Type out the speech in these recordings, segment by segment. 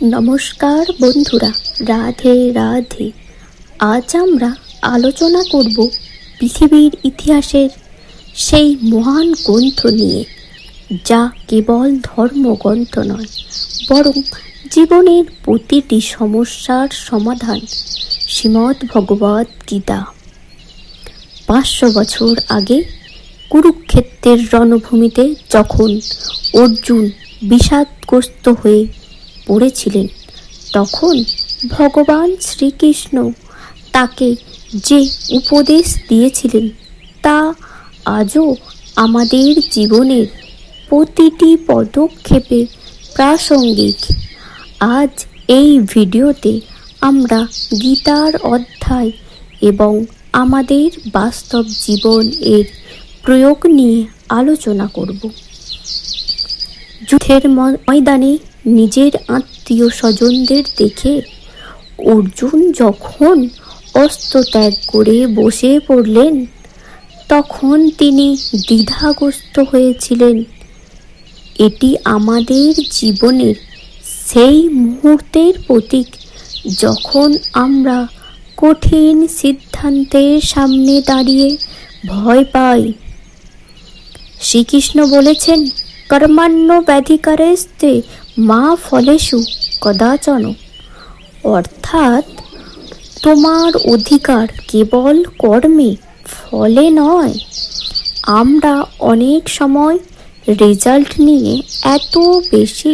নমস্কার বন্ধুরা, রাধে রাধে। আজ আমরা আলোচনা করব পৃথিবীর ইতিহাসের সেই মহান গ্রন্থ নিয়ে, যা কেবল ধর্মগ্রন্থ নয়, বরং জীবনের প্রতিটি সমস্যার সমাধান। শ্রীমদ্ ভগবদ্ গীতা। 500 বছর আগে কুরুক্ষেত্রের রণভূমিতে যখন অর্জুন বিষাদগ্রস্ত হয়ে পড়েছিলেন, তখন ভগবান শ্রীকৃষ্ণ তাকে যে উপদেশ দিয়েছিলেন তা আজও আমাদের জীবনের প্রতিটি পদক্ষেপে প্রাসঙ্গিক। আজ এই ভিডিওতে আমরা গীতার অধ্যায় এবং আমাদের বাস্তব জীবন এর প্রয়োগ নিয়ে আলোচনা করব। যুদ্ধের ময়দানে নিজের আত্মীয় স্বজনদের দেখে অর্জুন যখন অস্ত্র ত্যাগ করে বসে পড়লেন, তখন তিনি দ্বিধাগ্রস্ত হয়েছিলেন। এটি আমাদের জীবনের সেই মুহূর্তের প্রতীক, যখন আমরা কঠিন সিদ্ধান্তের সামনে দাঁড়িয়ে ভয় পাই। শ্রীকৃষ্ণ বলেছেন, কর্মাণ্য ব্যাধিকারেস্তে মা ফলেষু কদাচন। অর্থাৎ তোমার অধিকার কেবল কর্মে, ফলে নয়। আমরা অনেক সময় রেজাল্ট নিয়ে এত বেশি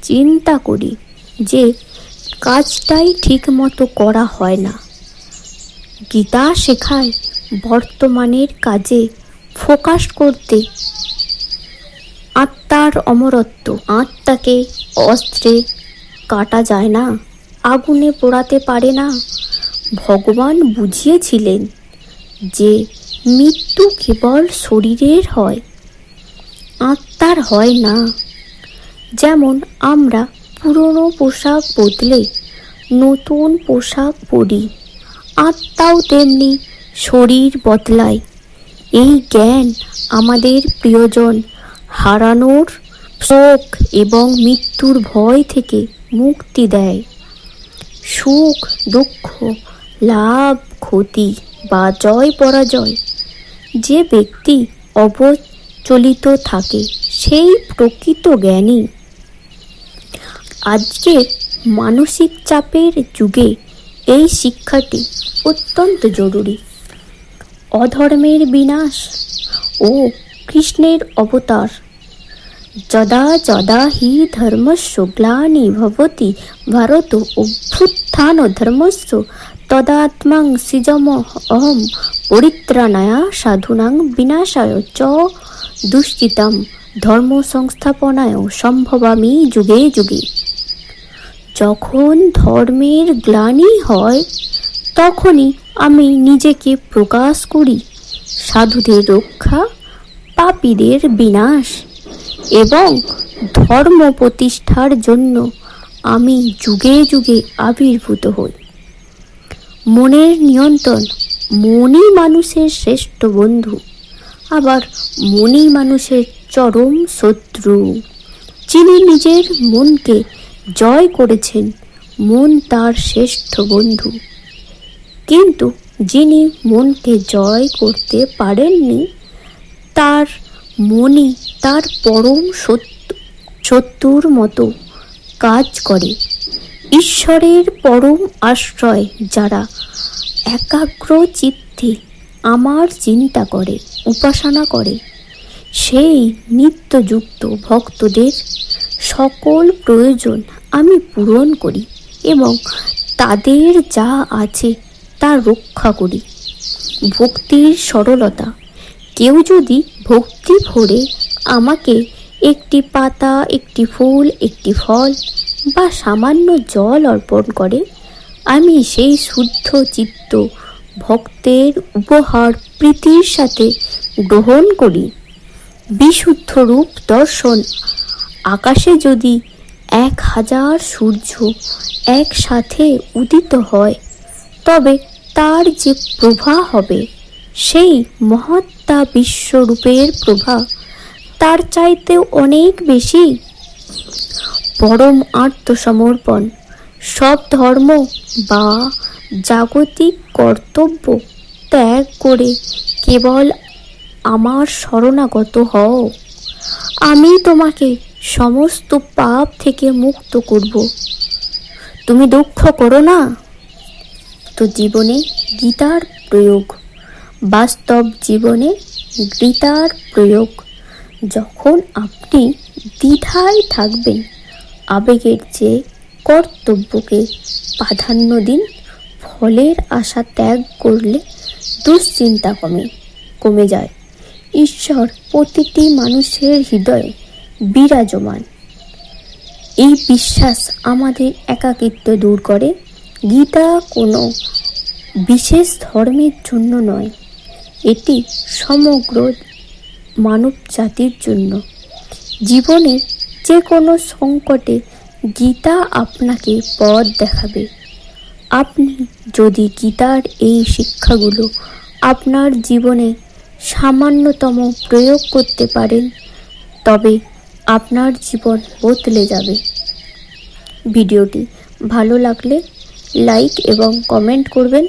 চিন্তা করি যে কাজটাই ঠিকমতো করা হয় না। গীতা শেখায় বর্তমানের কাজে ফোকাস করতে। আত্মার অমরত্ব। আত্মাকে অস্ত্রে কাটা যায় না, আগুনে পোড়াতে পারে না। ভগবান বুঝিয়েছিলেন যে মৃত্যু কেবল শরীরের হয়, আত্মার হয় না। যেমন আমরা পুরনো পোশাক বদলে নতুন পোশাক পরি, আত্মাও তেমনি শরীর বদলায়। এই জ্ঞান আমাদের প্রিয়জন হারানোর শোক এবং মৃত্যুর ভয় থেকে মুক্তি দেয়। সুখ দুঃখ, লাভ ক্ষতি বা জয় পরাজয়, যে ব্যক্তি অবচলিত থাকে সেই প্রকৃত জ্ঞানী। আজকের মানসিক চাপের যুগে এই শিক্ষাটি অত্যন্ত জরুরি। অধর্মের বিনাশ ও কৃষ্ণের অবতার। যদা যদা হি ধর্মস্য গ্লানি ভবতি ভারত অভ্যুত্থান ধর্মস্য তদাত্মাং সৃজমহং পরিত্রাণায় সাধুনাং বিনাশায় চ দুষ্কৃতম ধর্ম সংস্থাপনায় সম্ভবামি যুগে যুগে। যখন ধর্মের গ্লানি হয়, তখনই আমি নিজেকে প্রকাশ করি। সাধুদের রক্ষা, পাপীদের বিনাশ এবং ধর্ম প্রতিষ্ঠার জন্য আমি যুগে যুগে আবির্ভূত হই। মনের নিয়ন্ত্রণ। মনই মানুষের শ্রেষ্ঠ বন্ধু, আবার মনই মানুষের চরম শত্রু। যিনি নিজের মনকে জয় করেছেন, মন তার শ্রেষ্ঠ বন্ধু। কিন্তু যিনি মনকে জয় করতে পারেননি, তার মনই তার পরম শত্রুর মতো কাজ করে। ঈশ্বরের পরম আশ্রয় যারা একাগ্র চিত্তে আমার চিন্তা করে, উপাসনা করে, সেই নিত্যযুক্ত ভক্তদের সকল প্রয়োজন আমি পূরণ করি এবং তাদের যা আছে তা রক্ষা করি। ভক্তির সরলতা। কেউ যদি ভক্তি ভরে আমাকে একটি পাতা, একটি ফুল, একটি ফল বা সামান্য জল অর্পণ করে, আমি সেই শুদ্ধ চিত্ত ভক্তের উপহার প্রীতির সাথে গ্রহণ করি। বিশুদ্ধ রূপ দর্শন। আকাশে যদি 1000 সূর্য একসাথে উদিত হয়, তবে তার যে প্রভা হবে, সেই মহাত্মা বিশ্বরূপের প্রভা তার চাইতেও অনেক বেশি। পরম আত্মসমর্পণ, সব ধর্ম বা জাগতিক কর্তব্য ত্যাগ করে কেবল আমার শরণাগত হও। আমি তোমাকে সমস্ত পাপ থেকে মুক্ত করব। তুমি দুঃখ করো না। তো জীবনে গীতার প্রয়োগ, বাস্তব জীবনে গীতার প্রয়োগ। যখন আপনি দ্বিধায় থাকবেন, আবেগের চেয়ে কর্তব্যকে প্রাধান্য দিন। ফলের আশা ত্যাগ করলে দুশ্চিন্তা কমে যায়। ঈশ্বর প্রতিটি মানুষের হৃদয়ে বিরাজমান। এই বিশ্বাস আমাদের একাকিত্ব দূর করে। গীতা কোনো বিশেষ ধর্মের জন্য নয়, এটি সমগ্র মানব জাতির জন্য। জীবনের যে কোনো সংকটে গীতা আপনাকে পথ দেখাবে। আপনি যদি গীতার এই শিক্ষাগুলো আপনার জীবনে সামান্যতম প্রয়োগ করতে পারেন, তবে আপনার জীবন বদলে যাবে। ভিডিওটি ভালো লাগলে লাইক এবং কমেন্ট করবেন।